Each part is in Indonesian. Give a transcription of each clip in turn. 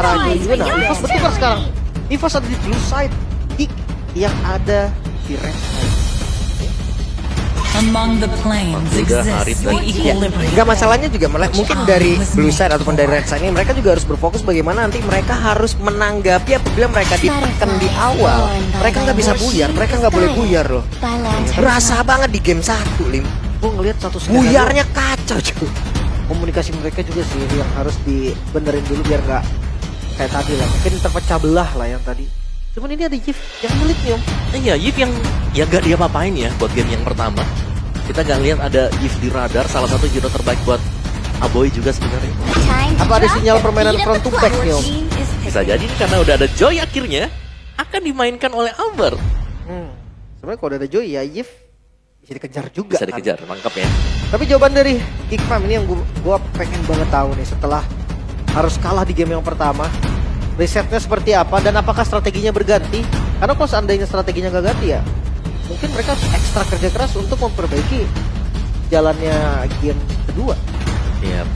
arahnya juga. Nah, EVOS bertukar sekarang. EVOS ada di blue side, Geek yang ada di red side. Among the planes exists the equilibrium. Enggak, masalahnya juga mungkin dari blue side ataupun dari red side ini mereka juga harus berfokus bagaimana nanti mereka harus menanggapi apabila mereka ditekan di awal. Mereka nggak bisa buyar, mereka nggak boleh buyar loh. Berasa banget di game 1, Lim. Gue ngeliat satu skenario buyarnya kacau cuy. Komunikasi mereka juga sih yang harus dibenerin dulu biar nggak kayak tadi lah. Mungkin terpecah belah lah yang tadi. Cuman ini ada Yif yang sulit nih om. Iya, Yif yang ya gak dia apa-apain ya buat game yang pertama. Kita gak lihat ada Yif di radar, salah satu hero terbaik buat Aboy juga sebenarnya. Apa ada sinyal permainan front to back nih om? Bisa jadi karena udah ada Joy akhirnya akan dimainkan oleh Amber. Sebenarnya kalau ada Joy ya Yif bisa dikejar juga. Bisa dikejar, mantap ya. Tapi jawaban dari Geek Fam ini yang gua pengen banget tahu nih setelah harus kalah di game yang pertama. Risetnya seperti apa dan apakah strateginya berganti? Karena kalau seandainya strateginya nggak ganti ya mungkin mereka ekstra kerja keras untuk memperbaiki jalannya game kedua. Iya,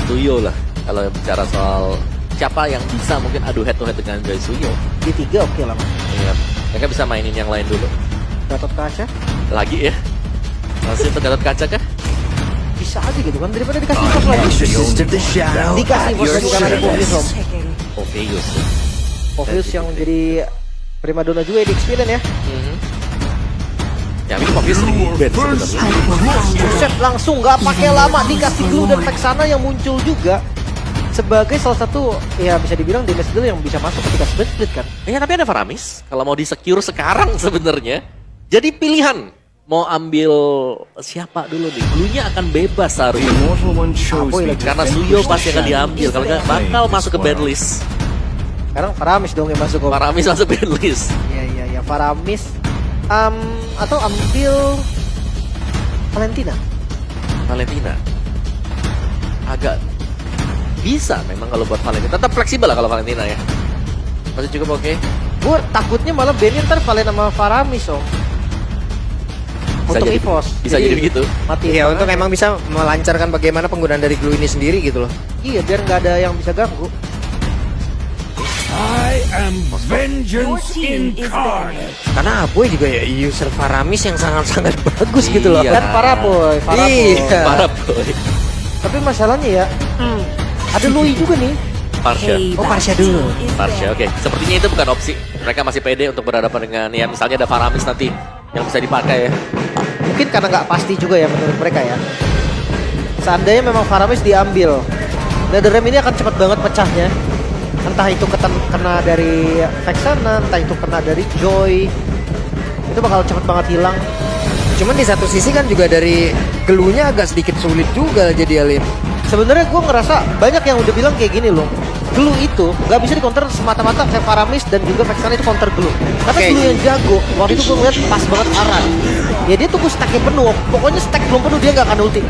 Suyo lah kalau bicara soal siapa yang bisa mungkin adu head to head dengan Joy Suyo. Di 3 oke lah mas. Iya, mereka bisa mainin yang lain dulu. Gatot Kaca Lagi ya? Masih untuk Gatot Kaca kah? bisa aja gitu kan daripada dikasih pos lagi. Dikasih pos lagi karena ada Povius om. Povius. Povius yang menjadi primadona juga di Experience ya. Ya ini Povius ribet sebenarnya. Buset langsung nggak pakai lama dikasih glue dan Vexana yang muncul juga sebagai salah satu ya bisa dibilang damage deal yang bisa masuk ketika split kan. Ya tapi ada Faramis kalau mau di-secure sekarang sebenarnya. Jadi pilihan mau ambil siapa dulu nih? Glue-nya akan bebas seharusnya. Karena Suyo pasti akan diambil kalau nggak bakal masuk ke ban list. Sekarang Faramis dong yang masuk. Faramis masuk ban list. Iya Faramis atau ambil Valentina. Agak bisa memang kalau buat Valentina. Tetap fleksibel lah kalau Valentina ya. Masih cukup oke. Gue takutnya malah Benny ntar Valen sama Faramis om. Untuk EVOS bisa jadi begitu. Mati. Iya, untuk emang bisa melancarkan bagaimana penggunaan dari glue ini sendiri gitu loh. Iya, biar nggak ada yang bisa ganggu. I am vengeance incarnate. Karena Aboy juga ya user Faramis yang sangat-sangat bagus gitu loh. Iya. Dan Paraboy. Iya. Paraboy. Tapi masalahnya ya, ada Lui juga nih. Parsha. Oh, Parsha dulu. Parsha, oke. Sepertinya itu bukan opsi. Mereka masih pede untuk berhadapan dengan ya misalnya ada Faramis nanti yang bisa dipakai ya. Mungkin karena nggak pasti juga ya menurut mereka ya. Seandainya memang Faramis diambil, Netherrealm ini akan cepat banget pecahnya. Entah itu kena dari Vexana, entah itu kena dari Joy. Itu bakal cepet banget hilang. Cuman di satu sisi kan juga dari glue-nya agak sedikit sulit juga jadi Alim. Sebenarnya gue ngerasa banyak yang udah bilang kayak gini loh. Glue itu nggak bisa di-counter semata-mata kayak Faramis dan juga Vexana itu counter glue. Tapi glue yang jago, waktu itu gue ngeliat pas banget Aran. Ya dia tunggu stacknya penuh, pokoknya stack belum penuh dia nggak akan ulti.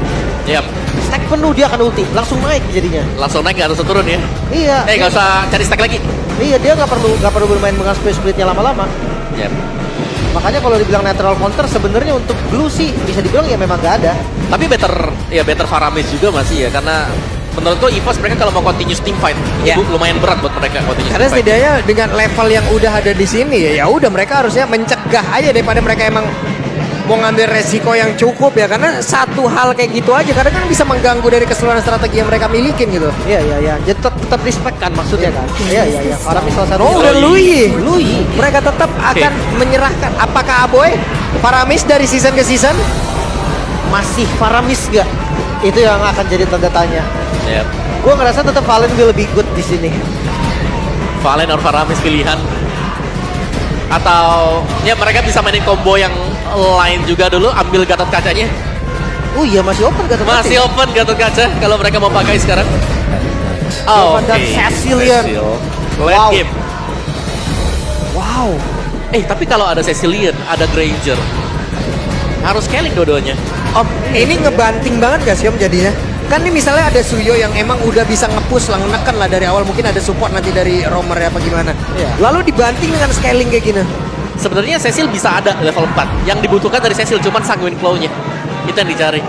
Yap. Stack penuh dia akan ulti, langsung naik jadinya. Langsung naik nggak harus turun ya. Iya. Nggak usah cari stack lagi. Iya dia nggak perlu bermain dengan splitnya lama-lama. Yap. Makanya kalau dibilang natural counter sebenarnya untuk glue sih bisa dibilang ya memang nggak ada. Tapi better Faramis juga masih ya karena menurutku EVOS mereka kalau mau continuous team fight itu lumayan berat buat mereka continuous Karena team fight. setidaknya dengan level yang udah ada di sini ya udah mereka harusnya mencegah aja daripada mereka emang mau ngambil resiko yang cukup ya, karena satu hal kayak gitu aja karena kan bisa mengganggu dari keseluruhan strategi yang mereka milikin gitu. Iya. Jadi tetap respect kan maksudnya kan. Iya. Faramis salah satu. Oh, udah Lui. Lui. Mereka tetap akan menyerahkan. Apakah Aboy Faramis dari season ke season Masih Faramis gak? Itu yang akan jadi tanda tanya. Yap. Gue ngerasa tetap Valen will be good di sini. Valen or Faramis pilihan atau ya mereka bisa mainin combo yang lain juga dulu, ambil Gatot Kacanya. Oh iya masih open Gatot Kaca. Masih open Gatot Kaca kalau mereka mau pakai sekarang. Dan Cecilian. Late Wow. game. Wow. Tapi kalau ada Cecilian, ada Granger, harus scaling dua-duanya. Om, ini ngebanting banget gak sih Om jadinya? Kan ini misalnya ada Suyo yang emang udah bisa nge-push lah, neken lah dari awal, mungkin ada support nanti dari Romer ya apa gimana. Iya. Lalu dibanting dengan scaling kayak gini. Sebenarnya Cecil bisa ada level 4. Yang dibutuhkan dari Cecil cuman sanguine flow-nya. Itu yang dicari.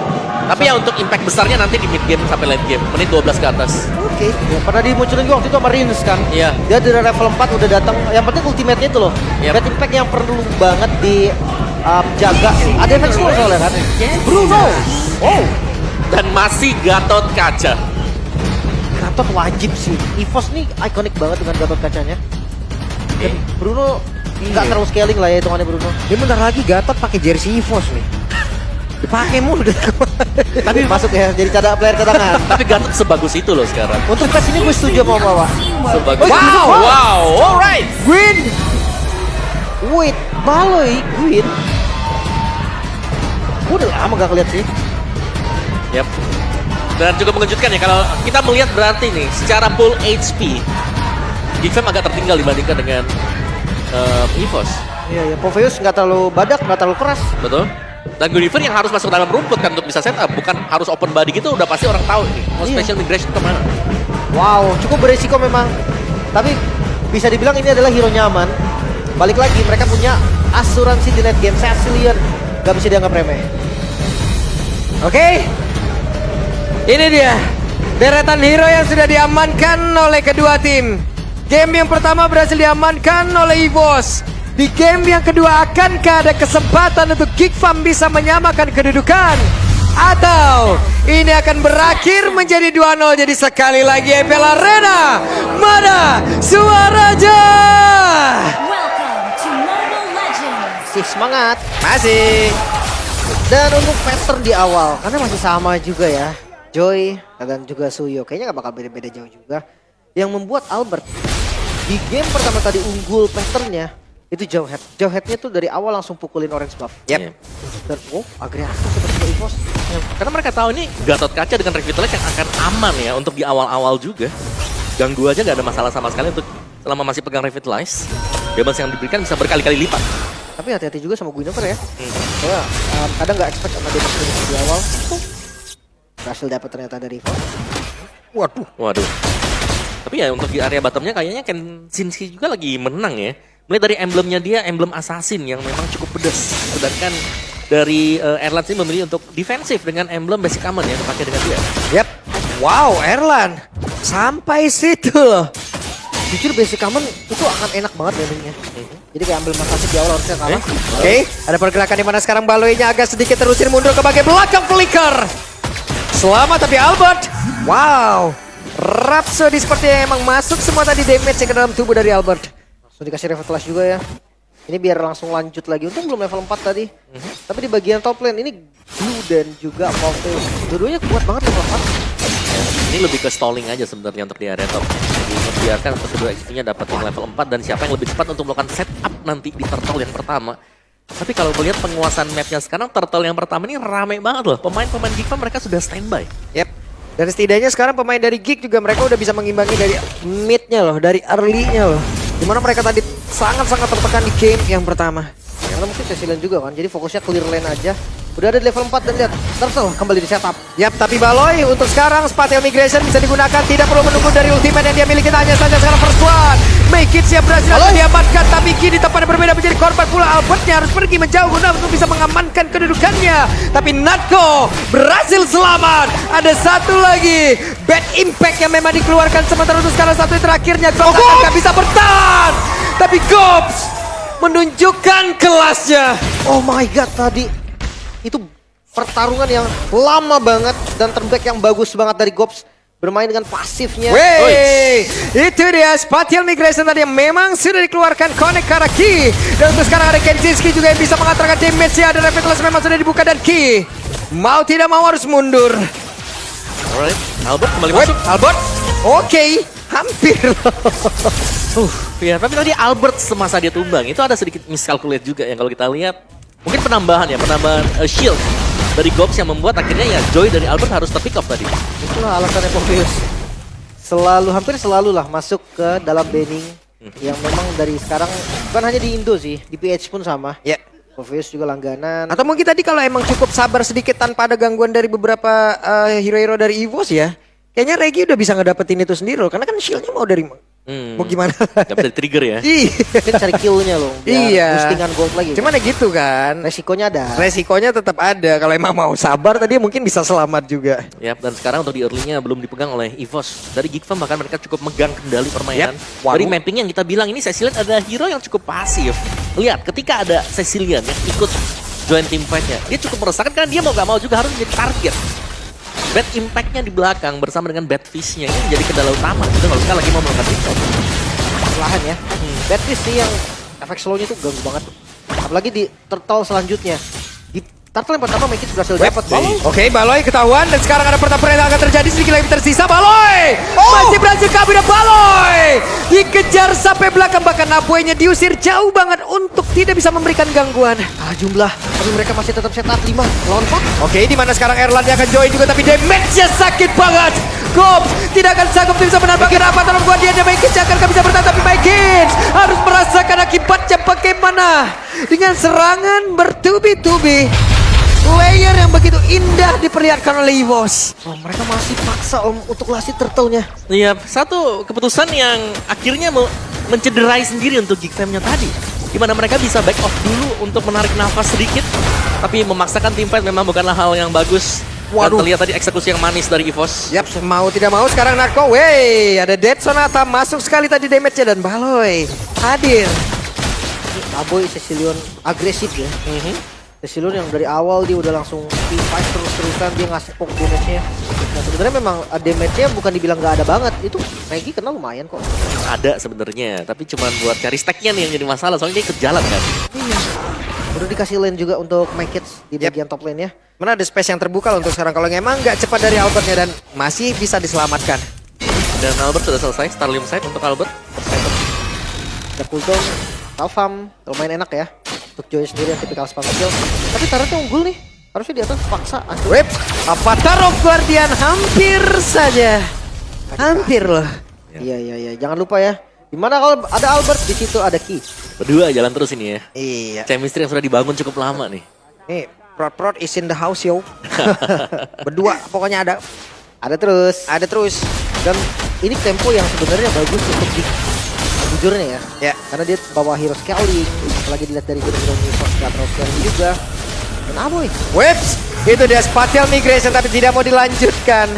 Tapi ya untuk impact besarnya nanti di mid game sampai late game, menit 12 ke atas. Oke. Ya, pernah dimunculin juga waktu itu sama Rins kan. Iya. Dia dari level 4 udah datang. Yang penting ultimate-nya itu loh. Yep. Bad impact yang perlu banget di jaga. Ada efek slow soalnya kan. Bruno. Oh. Dan masih Gatot Kaca. Gatot wajib sih. EVOS nih ikonik banget dengan Gatot kacanya. Dan Bruno nggak terlalu scaling lah ya hitungannya Bruno. Dia bentar lagi Gatot pakai jersey EVOS nih. Dipakai mulu dari kemarin. Tapi masuk ya jadi player cadangan. Tapi Gatot sebagus itu loh sekarang. Untuk patch ini gue setuju sama Bawa. Sebagus. Wow. Wow. Alright. Gwyn. Wait, Baloy, Gwyn. Gue udah lama gak ngeliat sih. Yap. Dan cukup mengejutkan ya kalau kita melihat berarti nih secara full HP Gigfam agak tertinggal dibandingkan dengan EVOS. Iya, Poveus nggak terlalu badak, nggak terlalu keras. Betul. Dan Gulliver yang harus masuk dalam rumput kan untuk bisa setup, bukan harus open body gitu, udah pasti orang tahu nih mau Iya. special migration kemana. Wow, cukup beresiko memang. Tapi bisa dibilang ini adalah hero nyaman. Balik lagi, mereka punya asuransi di late game. Sicilian nggak bisa dianggap remeh. Oke. Ini dia deretan hero yang sudah diamankan oleh kedua tim. Game yang pertama berhasil diamankan oleh EVOS. Di game yang kedua akankah ada kesempatan untuk Gigfam bisa menyamakan kedudukan? Atau ini akan berakhir menjadi 2-0. Jadi sekali lagi EPL Arena, mana suaranya? Welcome to Mobile Legends. Masih semangat. Masih. Dan untuk pattern di awal, karena masih sama juga ya. Joy dan juga Suyo, kayaknya gak bakal beda-beda jauh juga. Yang membuat Albert di game pertama tadi unggul patternnya, itu Jawhead. Jawheadnya tuh dari awal langsung pukulin orange buff. Yep. Dan agresif seperti EVOS. Karena mereka tahu ini Gatot Kaca dengan Revitalize yang akan aman ya untuk di awal-awal juga. Ganggu aja gak ada masalah sama sekali untuk selama masih pegang Revitalize. Damage yang diberikan bisa berkali-kali lipat. Tapi hati-hati juga sama Guinevere ya. Soalnya kadang gak expect sama damage di awal. Berhasil dapat ternyata dari EVOS. Waduh. Tapi ya untuk di area bottomnya kayaknya Kenshinski juga lagi menang ya. Mulai dari emblemnya dia, emblem assassin yang memang cukup pedas. Sedangkan dari Erlan ini memilih untuk defensif dengan emblem basic common yang dipakai dengan dia. Yap. Wow, Erlan. Sampai situ loh. Jujur basic common itu akan enak banget mainnya. Jadi kayak ambil masa di awal harusnya kalah. Oke, ada pergerakan di mana sekarang Baloy-nya agak sedikit terusir mundur ke bagian belakang flicker. Selamat tapi Albert. Wow. Rhapsody sepertinya emang masuk semua tadi damage ke dalam tubuh dari Albert. Langsung dikasih Revitalize juga ya. Ini biar langsung lanjut lagi. Untung belum level 4 tadi. Tapi di bagian top lane ini Blue dan juga Poveus. Dua-duanya kuat banget level 4. Ini lebih ke stalling aja sebenarnya untuk di area top. Jadi membiarkan untuk kedua XP-nya dapat yang level 4 dan siapa yang lebih cepat untuk melakukan setup nanti di turtle yang pertama. Tapi kalau melihat penguasaan mapnya sekarang, turtle yang pertama ini rame banget loh. Pemain-pemain Gigfam mereka sudah standby. Yep. Dan setidaknya sekarang pemain dari Gig juga mereka udah bisa mengimbangi dari mid-nya loh, dari early-nya loh. Dimana mereka tadi sangat-sangat tertekan di game yang pertama. Karena mungkin Cecilian juga kan. Jadi fokusnya clear lane aja. Udah ada di level 4 dan lihat. Turtle kembali di setup. Yap, tapi Baloy untuk sekarang Spatial Migration bisa digunakan. Tidak perlu menunggu dari ultimate yang dia miliki. Hanya saja sekarang first blood. Make it siap berhasil diamankan. Tapi kini tempatnya berbeda menjadi korban pula. Albertnya harus pergi menjauh guna untuk bisa mengamankan kedudukannya. Tapi Natko berhasil selamat. Ada satu lagi. Bad impact yang memang dikeluarkan. Sementara untuk sekarang satu yang terakhirnya. Gops akan bisa bertahan. Tapi Gops menunjukkan kelasnya. Oh my god tadi. Itu pertarungan yang lama banget. Dan turn back yang bagus banget dari Gops. Bermain dengan pasifnya. Wey, itu dia Spatial Migration tadi yang memang sudah dikeluarkan Connect ke arah Ki. Dan untuk sekarang ada Kenshinski juga yang bisa mengantarkan damage ya. Dan Revitalize memang sudah dibuka dan Ki mau tidak mau harus mundur. Alright, Albert kembali Wait, masuk. Albert, oke, hampir. Ya, tapi tadi Albert semasa dia tumbang itu ada sedikit miscalculate juga yang kalau kita lihat. Mungkin penambahan shield dari Gops yang membuat akhirnya ya Joy dari Albert harus terpick off tadi. Itulah alasannya Poveus. Hampir selalu lah masuk ke dalam banning. Yang memang dari sekarang, bukan hanya di Indo sih. Di PH pun sama. Ya. Poveus juga langganan. Atau mungkin tadi kalau emang cukup sabar sedikit tanpa ada gangguan dari beberapa hero-hero dari EVOS ya. Kayaknya Regi udah bisa ngedapetin itu sendiri loh. Karena kan shieldnya mau dari Mau gimana? Gak bisa di-trigger ya. Iya. Mungkin cari kill-nya loh. biar Iya. Boostingan gold lagi. Cuman ya gitu kan. resikonya ada. Resikonya tetap ada. Kalau emang mau sabar tadi mungkin bisa selamat juga. Yap, dan sekarang untuk di early-nya belum dipegang oleh EVOS. Dari Geek Fam bahkan mereka cukup megang kendali permainan. Yap. Waduh. Dari mapping yang kita bilang ini Cecilian ada hero yang cukup pasif. Lihat, ketika ada Cecilian yang ikut join team fight-nya, dia cukup meresahkan karena dia mau gak mau juga harus menjadi target. Bad impact-nya di belakang bersama dengan bad fish-nya ini menjadi kendala utama. Kita kalau sekali lagi mau melakukan reset. Perlahan ya. Bad Fish sih yang efek slow-nya tuh ganggu banget. Apalagi di turtle selanjutnya. Di turtle yang pertama Mekis berhasil dapat. Oke, Baloy ketahuan dan sekarang ada pertempuran yang akan terjadi, sedikit lagi tersisa. Baloy masih berhasil kabur dan Baloy dikejar sampai belakang, bahkan Aboy-nya diusir jauh banget untuk tidak bisa memberikan gangguan. Jumlah. Tapi mereka masih tetap set up 5 lawan 4. Oke, di mana sekarang Erlandia akan join juga, tapi damage-nya sakit banget. Gops tidak akan sanggup bisa menambahkan apa dalam gua dia, dan Mekis akan bisa bertahan, tapi Mekis harus merasakan akibatnya bagaimana dengan serangan bertubi-tubi. Layer yang begitu indah diperlihatkan oleh EVOS. Oh, mereka masih paksa untuk lasi turtle-nya. Iya, satu keputusan yang akhirnya mencederai sendiri untuk Geek Fam-nya tadi. Dimana mereka bisa back off dulu untuk menarik nafas sedikit. Tapi memaksakan team fight memang bukanlah hal yang bagus. Waduh. Dan terlihat tadi eksekusi yang manis dari EVOS. Yap, mau tidak mau sekarang Narko. Wey, ada Dead Sonata masuk sekali tadi damage-nya, dan Baloy hadir. Aboy Cecilion agresif ya. Cecilion yang dari awal dia udah langsung team fight terus-terusan, dia ngasih poke damage-nya. Nah sebenarnya memang damage-nya bukan dibilang nggak ada banget. Itu Maggie kena lumayan kok. Ada sebenarnya, tapi cuman buat cari stack-nya nih yang jadi masalah. Soalnya dia ikut jalan kan. Udah dikasih lane juga untuk Mekits di Yap. bagian top lane-nya. Mana ada space yang terbuka loh untuk sekarang kalau emang nggak cepat dari Albertnya, dan masih bisa diselamatkan. Dan Albert sudah selesai, Starlim side untuk Albert. Ada cooldown, Talfam, lumayan enak ya. Untuk Joy sendiri yang tipikal spam kill. Tapi turretnya unggul nih. Harusnya di atas paksa. Whip, Avatar of Guardian hampir saja. Hampir loh. Iya. Jangan lupa ya. Dimana kalau ada Albert, di situ ada Ki. Berdua jalan terus ini ya. Iya. Chemistry yang sudah dibangun cukup lama nih. Nih, Prot is in the house yo. Berdua pokoknya ada. Ada terus. Ada terus. Dan ini tempo yang sebenarnya bagus untuk di jujurnya ya. Ya. Karena dia bawa hero scaling. Apalagi dilihat dari hero Nifos gak terlalu scaling juga. Dan Aboy. Whips, itu dia spatial migration tapi tidak mau dilanjutkan.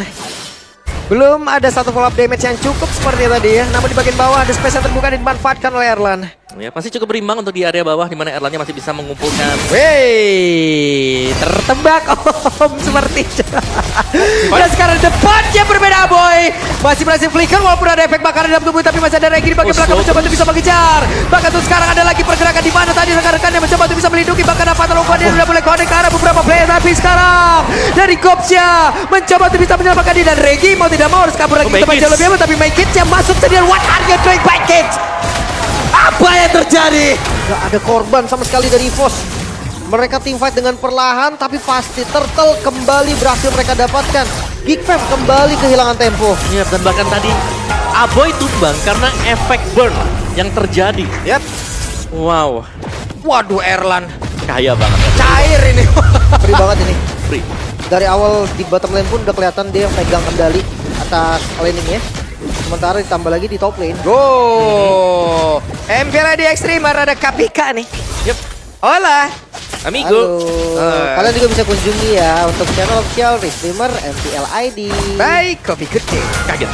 Belum ada satu follow up damage yang cukup seperti tadi ya. Namun di bagian bawah ada space yang terbuka dan dimanfaatkan oleh Erlan. Ya, pasti cukup berimbang untuk di area bawah di mana Erlannya masih bisa mengumpulkan. Wey, tertembak om seperti itu. Dan sekarang depannya berbeda boy. Masih berhasil flicker walaupun ada efek bakaran dalam tubuh, tapi masih ada Regi di bagian belakang mencoba untuk bisa mengejar. Bahkan tuh sekarang ada lagi pergerakan di mana tadi rekan-rekannya mencoba untuk bisa melindungi, bahkan apa terlalu dia sudah mulai connect ke arah beberapa player, tapi sekarang dari Gopsya mencoba untuk bisa menyelamatkan diri, dan Regi mau tidak mau harus kabur lagi ke tempat jauh lebih aman, tapi Mekits yang masuk sendirian. What are you doing, Mekits? Apa yang terjadi? Gak ada korban sama sekali dari EVOS. Mereka team fight dengan perlahan, tapi pasti turtle kembali berhasil mereka dapatkan. Geek Fam kembali kehilangan tempo. Iya, dan bahkan tadi Aboy tumbang karena efek burn yang terjadi. Yap. Wow, Waduh, Erlan kaya banget. cair ini. Free banget ini. Free. Dari awal di bottom lane pun udah kelihatan dia yang pegang kendali atas laning ya. Sementara ditambah lagi di top lane. Go. MPL di Extremer ada Kapika nih. Yep. Hola. Amigo. Kalian juga bisa kunjungi ya untuk channel official Restreamer MPL ID. Baik, kopi gede. Kaget.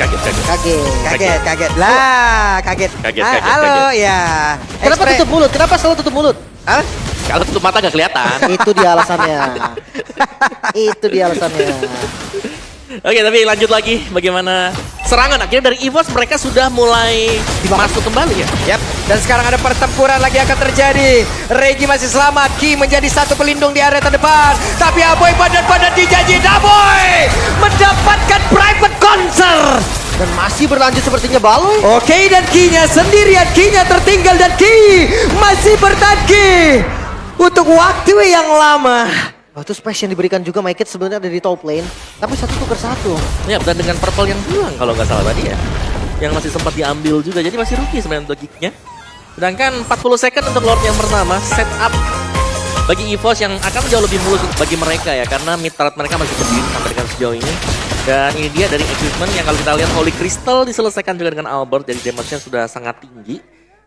Kaget lah, kaget. Kaget. Halo, ya. Kenapa tutup mulut? Kenapa selalu tutup mulut? Hah? Kalau tutup mata gak kelihatan. Itu dia alasannya. Itu dia alasannya. Oke, tapi lanjut lagi. Bagaimana serangan? Akhirnya dari EVOS mereka sudah mulai masuk kembali ya. Yap, dan sekarang ada pertempuran lagi akan terjadi. Regi masih selamat, Ki menjadi satu pelindung di area terdepan. Tapi Aboy padat-padat dijanji, Aboy mendapatkan private concert. Dan masih berlanjut sepertinya Baloy. Oke, dan Ki-nya sendirian, Ki-nya tertinggal, dan Ki masih bertahan Ki untuk waktu yang lama. Oh, itu space yang diberikan juga Mekits sebenarnya ada di top lane. Tapi satu tuker satu. Ya, dan dengan purple yang hilang kalau nggak salah tadi ya. Yang masih sempat diambil juga, jadi masih rugi sebenarnya untuk geeknya. Sedangkan 40 second untuk Lord yang pertama, setup bagi EVOS yang akan jauh lebih mulus bagi mereka ya. Karena mid turret mereka masih berdiri sampai dengan sejauh ini. Dan ini dia dari equipment yang kalau kita lihat Holy Crystal diselesaikan juga dengan Albert. Jadi damage-nya sudah sangat tinggi.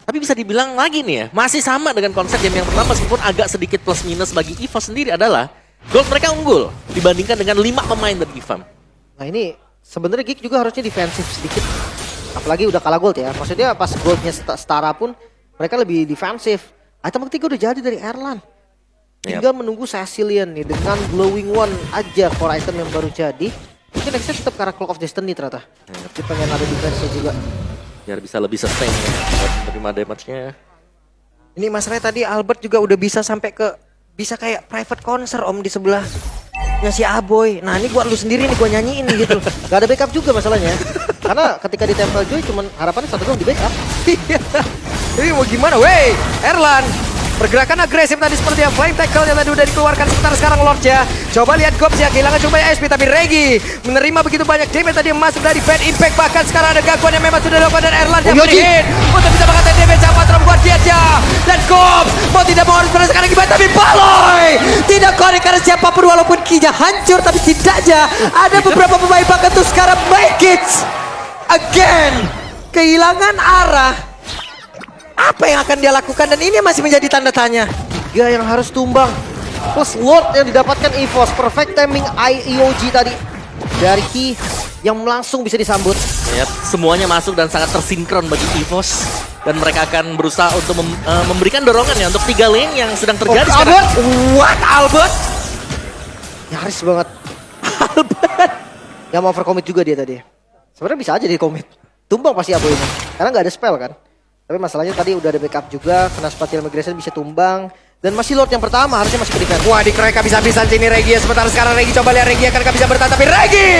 Tapi bisa dibilang lagi nih ya, masih sama dengan konsep game yang pertama meskipun agak sedikit plus minus bagi EVOS sendiri adalah gold mereka unggul dibandingkan dengan 5 pemain dari GFAM. Nah ini sebenarnya Geek juga harusnya defensif sedikit. Apalagi udah kalah gold ya. Maksudnya pas goldnya setara pun mereka lebih defensif. Item ketiga udah jadi dari Erlan. Tinggal menunggu Cecilian nih dengan Glowing One aja core item yang baru jadi. Mungkin nextnya tetap karena Clock of Destiny ternyata. Tapi pengen ada defense-nya juga. Biar bisa lebih sustain ya, buat menerima damage-nya. Ini masalahnya tadi Albert juga udah bisa sampai ke bisa kayak private concert om di sebelahnya si Aboy. Nah ini gua lu sendiri nih gua nyanyiin nih gitu. Gak ada backup juga masalahnya. Karena ketika di Temple Joy cuman harapannya satu doang di backup. Ini mau gimana? Wey, Erlan. Pergerakan agresif tadi seperti yang Flame Tackle yang tadi udah dikeluarkan sebentar sekarang Lordnya. Coba lihat Gops ya, kehilangan cuma SP tapi Regi menerima begitu banyak damage tadi yang masuk dari Bad Impact. Bahkan sekarang ada gangguan yang memang sudah dilakukan dan Erlan yang hit untuk bisa mengatakan damage sama Patron buat dia aja. Dan Gops mau tidak mau harus sekarang gimana tapi Baloy tidak korek karena siapapun walaupun kinya hancur tapi tidak aja ada beberapa pemain bahkan tuh sekarang make it again. Kehilangan arah. Apa yang akan dia lakukan dan ini masih menjadi tanda tanya. Tiga yang harus tumbang. Plus Lord yang didapatkan EVOS. Perfect timing IEOG tadi. Dari Ki yang langsung bisa disambut. Yap, semuanya masuk dan sangat tersinkron bagi EVOS. Dan mereka akan berusaha untuk memberikan dorongan ya untuk 3 lane yang sedang terjadi sekarang. Albert, what Albert? Nyaris banget. Albert. Yang mau overcommit juga dia tadi. Sebenarnya bisa aja dia commit. Tumbang pasti Abo ini. Karena nggak ada spell kan. Tapi masalahnya tadi udah ada backup juga. Kena spatial migration bisa tumbang. Dan masih Lord yang pertama harusnya masih ke defense. Wah dikerek habis-habisan sini Regi ya. Sementara sekarang Regi coba lihat Regi akan bisa bertahan. Tapi Regi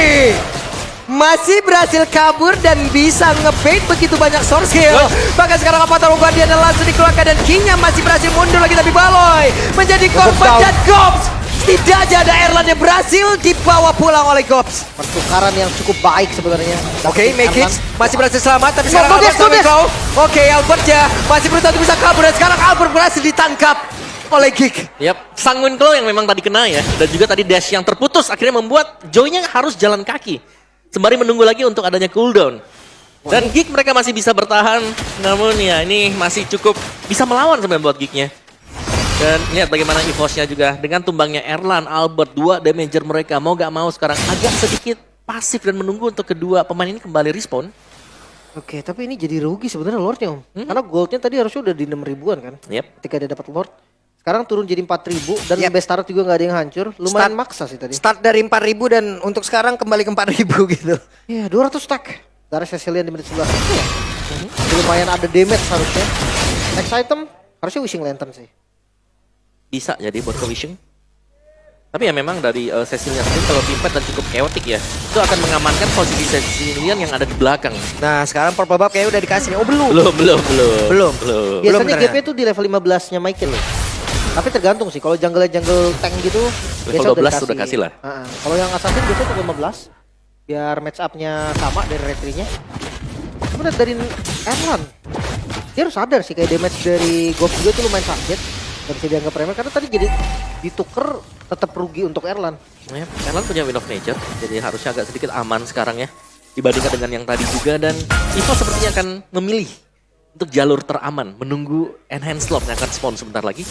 masih berhasil kabur dan bisa ngebait begitu banyak source kill. Bahkan sekarang Avatar Guardian langsung dikeluarkan dan King-nya masih berhasil mundur lagi. Tapi Baloy menjadi korban dan Gops. Tidak aja ada Erlan yang berhasil dibawa pulang oleh Gops. Pertukaran yang cukup baik sebenarnya. Oke, Mekic masih berhasil selamat tapi sekarang Bagus, Albert sampai bagus. kau. Oke, Albert ya masih berusaha untuk bisa kabur dan sekarang Albert berhasil ditangkap oleh Geek. Yap, Sanguine Claw yang memang tadi kena ya. Dan juga tadi dash yang terputus akhirnya membuat Joy-nya harus jalan kaki. Sembari menunggu lagi untuk adanya cooldown. Dan Geek mereka masih bisa bertahan. Namun ya ini masih cukup bisa melawan sebenarnya buat Geek-nya. Dan lihat bagaimana EVOS-nya juga. Dengan tumbangnya Erlan, Albert, 2 damager mereka. Mau gak mau sekarang agak sedikit pasif dan menunggu untuk kedua pemain ini kembali respawn. Oke, tapi ini jadi rugi sebenarnya Lordnya Om. Karena goldnya tadi harusnya udah di 6 ribuan kan. Yep. Ketika dia dapat Lord. Sekarang turun jadi 4.000 dan best start juga nggak ada yang hancur. Lumayan maksa sih tadi. Start dari 4.000 dan untuk sekarang kembali ke 4.000 gitu. Iya, 200 stack. Dari Cecilian di menit 11. Iya. Jadi lumayan ada damage harusnya. Next item harusnya Wishing Lantern sih. Bisa jadi buat Wishing. Tapi ya memang dari Cecilian sendiri kalau pimpet dan cukup chaotic ya. Itu akan mengamankan posisi Cecilian yang ada di belakang. Nah sekarang purple buff kayaknya udah dikasih nih. Oh belum. Belum. Biasanya ternyata. GP tuh di level 15-nya Michael loh. Tapi tergantung sih, kalau jungle tank gitu Level biasa 12 udah kasih lah. Kalau yang assassin biasanya tuh 15. Biar match up-nya sama dari retry-nya. Sebenarnya dari Erlan, dia harus sadar sih kayak damage dari Gob juga tuh lumayan sakit. Gak bisa dianggap remeh karena tadi jadi dituker tetap rugi untuk Erlan. Ya, Erlan punya Wind of Nature, jadi harusnya agak sedikit aman sekarang ya. Dibandingkan dengan yang tadi juga dan Evo sepertinya akan memilih untuk jalur teraman, menunggu enhance slot yang akan spawn sebentar lagi.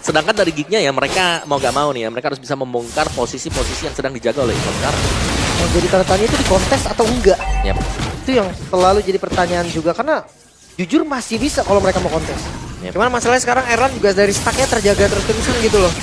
Sedangkan dari Geek-nya ya mereka mau gak mau nih ya, mereka harus bisa membongkar posisi-posisi yang sedang dijaga oleh Evo sekarang. Yang jadi tanda tanya itu di kontes atau enggak? Yep. Itu yang selalu jadi pertanyaan juga karena jujur masih bisa kalau mereka mau kontes. Yep. Cuman masalahnya sekarang Erlan juga dari stacknya terjaga terus-terusan gitu loh.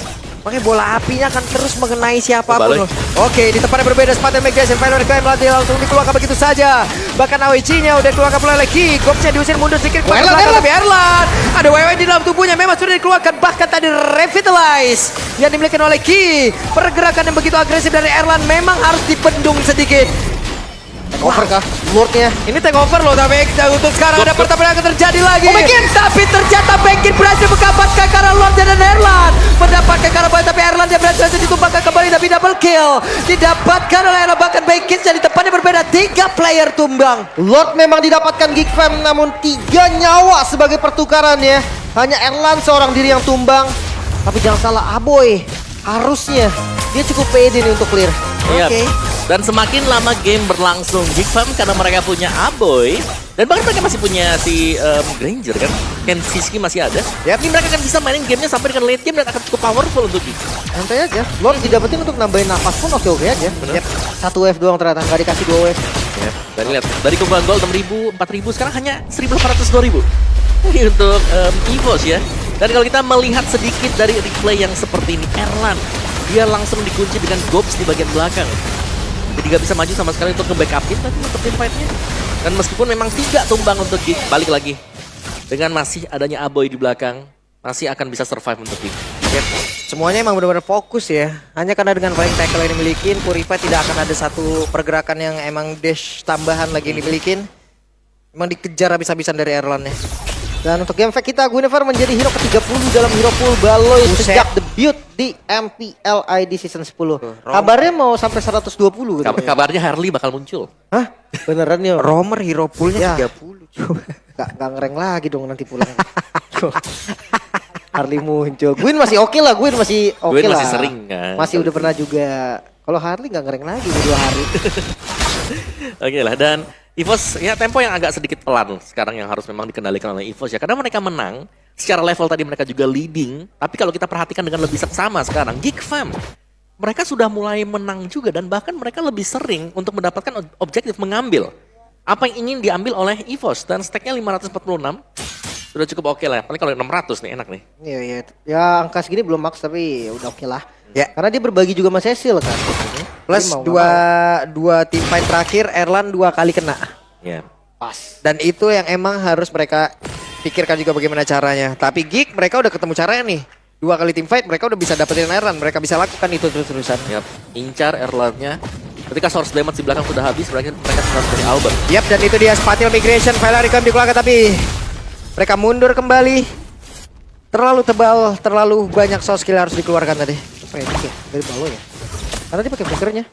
Makanya bola apinya akan terus mengenai siapapun loh. Oke, di tempat yang berbeda Spartan Migration Final Reclaim langsung dikeluarkan begitu saja. Bahkan AWG-nya udah dikeluarkan pula lagi. Gopsnya diusir mundur sedikit ke belakang tapi Erlan ada WW di dalam tubuhnya memang sudah dikeluarkan. Bahkan tadi Revitalize yang dimiliki oleh Ki. Pergerakan yang begitu agresif dari Erlan memang harus dibendung sedikit. Over kah? Lordnya. Ini take over loh, tapi untuk sekarang ada pertarungan yang akan terjadi lagi. Tapi ternyata Bengkin berhasil mendapatkan karena Lord dan Erlan. Mendapatkan karena tapi Erlan dia berhasil ditumbangkan kembali tapi double kill. Didapatkan oleh Erlan bahkan Bengkin jadi tempatnya berbeda. 3 player tumbang. Lord memang didapatkan Geek Fam namun 3 nyawa sebagai pertukaran ya. Hanya Erlan seorang diri yang tumbang. Tapi jangan salah Aboy. Harusnya dia cukup pede nih untuk clear. Yep. Oke. Dan semakin lama game berlangsung, Geek Fam karena mereka punya Aboy dan bahkan mereka masih punya si Granger kan, Ken Siski masih ada. Yap. Ini mereka akan bisa mainin gamenya sampai dengan late game dan akan cukup powerful untuk Geek. Santai aja. Lord didapetin untuk nambahin nafas pun oke-oke aja. Yap. Satu wave doang ternyata, nggak dikasih 2 wave. Ya, dan lihat dari kumpulan gol 6.000, 4.000 sekarang hanya 1.800, 2.000. Ini untuk EVOS ya. Dan kalau kita melihat sedikit dari replay yang seperti ini, Erlan dia langsung dikunci dengan Gobs di bagian belakang. Jadi gak bisa maju sama sekali untuk nge-backupin tadi untuk tim fight-nya. Dan meskipun memang 3 tumbang untuk Geek, balik lagi. Dengan masih adanya Aboy di belakang, masih akan bisa survive untuk Geek. Yap. Semuanya emang benar-benar fokus ya. Hanya karena dengan flying tackle yang dimilikin, Purify tidak akan ada satu pergerakan yang emang dash tambahan lagi yang dimilikin. Emang dikejar habis-habisan dari Erlan ya. Dan untuk game fact kita, Guinevere menjadi hero ke-30 dalam Hero Pool Baloy Buset. sejak debut di MPLID Season 10. Kabarnya mau sampai 120 gitu. Kabarnya Harley bakal muncul. Hah? Beneran ya? Romer hero poolnya Ya. 30. Gak ngereng lagi dong nanti pulang. Harley muncul. Gwyn masih oke lah, Gwyn masih oke Gwyn lah. masih sering kan. Masih udah pernah juga. Kalau Harley gak ngereng lagi 2 hari. Oke lah, dan EVOS ya tempo yang agak sedikit pelan sekarang yang harus memang dikendalikan oleh EVOS ya. Karena mereka menang, secara level tadi mereka juga leading. Tapi kalau kita perhatikan dengan lebih seksama sekarang, Geek Fam, mereka sudah mulai menang juga. Dan bahkan mereka lebih sering untuk mendapatkan objektif mengambil apa yang ingin diambil oleh EVOS. Dan stacknya 546, sudah cukup oke lah. Paling kalau 600 nih, enak nih. Iya, iya. Ya angka segini belum max tapi udah oke lah. Ya. Karena dia berbagi juga sama Cecil kan. Plus Jadi mau nggak dua tim fight terakhir, Erlan 2 kali kena. Ya. pas. Dan itu yang emang harus mereka pikirkan juga bagaimana caranya. Tapi Geek mereka udah ketemu caranya nih. 2 kali tim fight mereka udah bisa dapetin Erlan. Mereka bisa lakukan itu terus-terusan. Yap, incar Erlan-nya. Ketika source damage di belakang sudah habis, mereka harus dari Albert. Yap, dan itu dia Spatial Migration. Valericon dikeluarkan tapi mereka mundur kembali. Terlalu tebal, terlalu banyak source skill harus dikeluarkan tadi. Predik ya dari Balo ya. Karena dia pakai flickernya.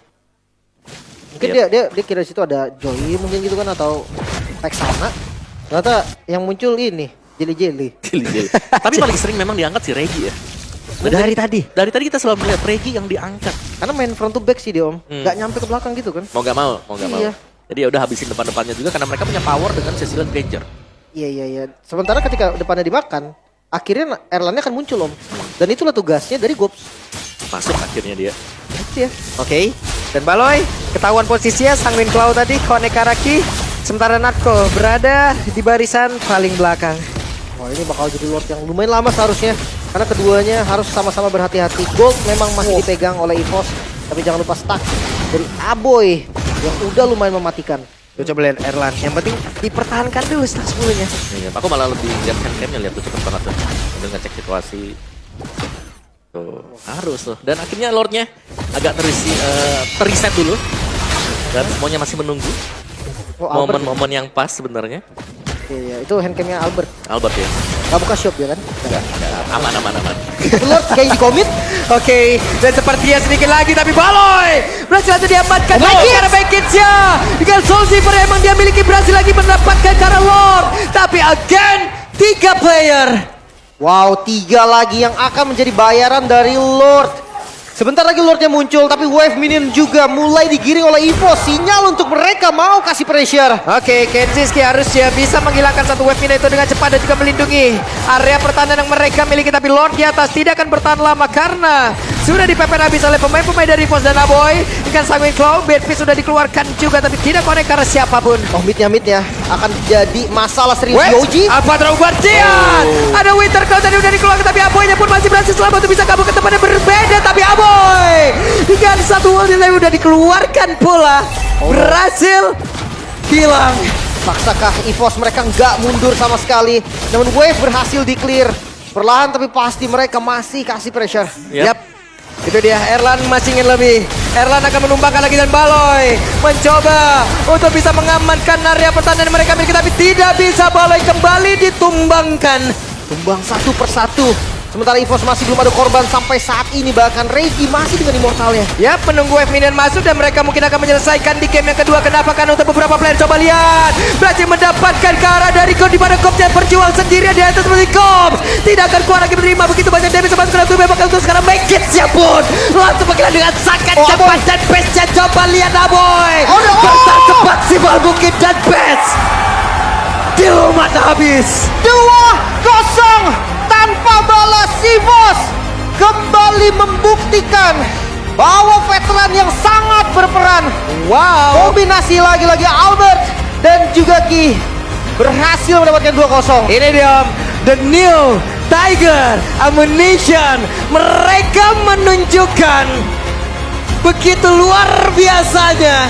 Mungkin Yap. dia kira di situ ada Joy mungkin gitu kan atau Texana. Ternyata yang muncul ini Jelly. Tapi paling sering memang diangkat si Regi ya. Dan Dari tadi. Dari tadi kita selalu melihat Regi yang diangkat. Karena main front to back sih dia Om. Hmm. Nggak nyampe ke belakang gitu kan. Mau gak mau. Iya. Jadi ya udah habisin depan-depannya juga karena mereka punya power dengan Cecilian Granger. Iya. Sementara ketika depannya dimakan, akhirnya Erlannya akan muncul Om. Dan itulah tugasnya dari Gobs. Masuk akhirnya dia. Itu ya. Oke. Dan Baloy ketahuan posisinya Sanguin Claw tadi connect Karaki. Sementara Natko berada di barisan paling belakang. Wah ini bakal jadi Lord yang lumayan lama seharusnya. Karena keduanya harus sama-sama berhati-hati. Gold memang masih dipegang oleh EVOS. Tapi jangan lupa stack dari Aboy yang udah lumayan mematikan. Tuh coba lihat Erlan. Yang penting dipertahankan dulu stack 10-nya. Iya, aku malah lebih lihat handcamnya, lihat tuh cepet banget tuh. Udah ngecek situasi. Tuh, harus tuh. Dan akhirnya Lordnya agak teriset dulu. Dan semuanya masih menunggu Oh, Albert. momen-momen yang pas sebenarnya. Iya, itu handcamnya Albert. Albert ya. Gak buka shop ya kan? Aman. Itu Lord kayak di komit. Oke, dan sepertinya sedikit lagi tapi Baloy berhasil saja diamankan lagi karena Backits-nya. Dengan Soul Silver emang dia miliki berhasil lagi mendapatkan cara Lord. Tapi again 3 player. Wow, 3 lagi yang akan menjadi bayaran dari Lord. Sebentar lagi Lordnya muncul, tapi wave minion juga mulai digiring oleh EVOS. Sinyal untuk mereka mau kasih pressure. Oke, Kenziski harusnya bisa menghilangkan satu wave minion itu dengan cepat dan juga melindungi area pertahanan yang mereka miliki. Tapi Lord di atas tidak akan bertahan lama karena sudah dipepet habis oleh pemain-pemain dari EVOS dan Aboy. Dengan Sanguin Claw, Bedfish sudah dikeluarkan juga tapi tidak connect karena siapapun. Oh, mid-nya akan jadi masalah serius Yoji. Apa Ubartian? Ada Winter Cloud tadi udah dikeluarkan tapi Aboynya pun masih berhasil selamat untuk bisa kabur ke tempat yang berbeda. Tapi Aboy dengan satu ulti yang udah dikeluarkan pula berhasil hilang. Maksakah EVOS mereka nggak mundur sama sekali. Namun wave berhasil di-clear. Perlahan tapi pasti mereka masih kasih pressure. Yap. Itu dia, Erlan masih ingin lebih. Erlan akan menumbangkan lagi dan Baloy mencoba untuk bisa mengamankan area pertahanan yang mereka miliki. Tapi tidak bisa, Baloy kembali ditumbangkan. Tumbang satu persatu. Sementara EVOS masih belum ada korban sampai saat ini. Bahkan Reiki masih dengan immortalnya. Ya, penunggu Wave Minion masuk dan mereka mungkin akan menyelesaikan di game yang kedua. Kenapa? Karena untuk beberapa player, coba lihat, berhasil mendapatkan ke arah dari Kop, di mana Kopnya berjuang sendirian di atas seperti Kop. Tidak akan kuat lagi menerima begitu banyak damage sama sekali. Memang untuk sekarang make it siapun. Langsung penggilan dengan sangat cepat dan best-nya. Coba lihat Aboy. Besar semaksimal mungkin dan best. Kill mata habis. 2-0 tanpa balas. EVOS kembali membuktikan bahwa veteran yang sangat berperan. Wow. Kombinasi lagi-lagi Albert dan juga Ki berhasil mendapatkan 2-0. Ini dia, the new Tiger Ammunition. Mereka menunjukkan begitu luar biasanya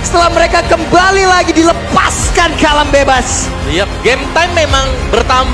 setelah mereka kembali lagi dilepaskan ke alam bebas. Yap, game time memang bertambah.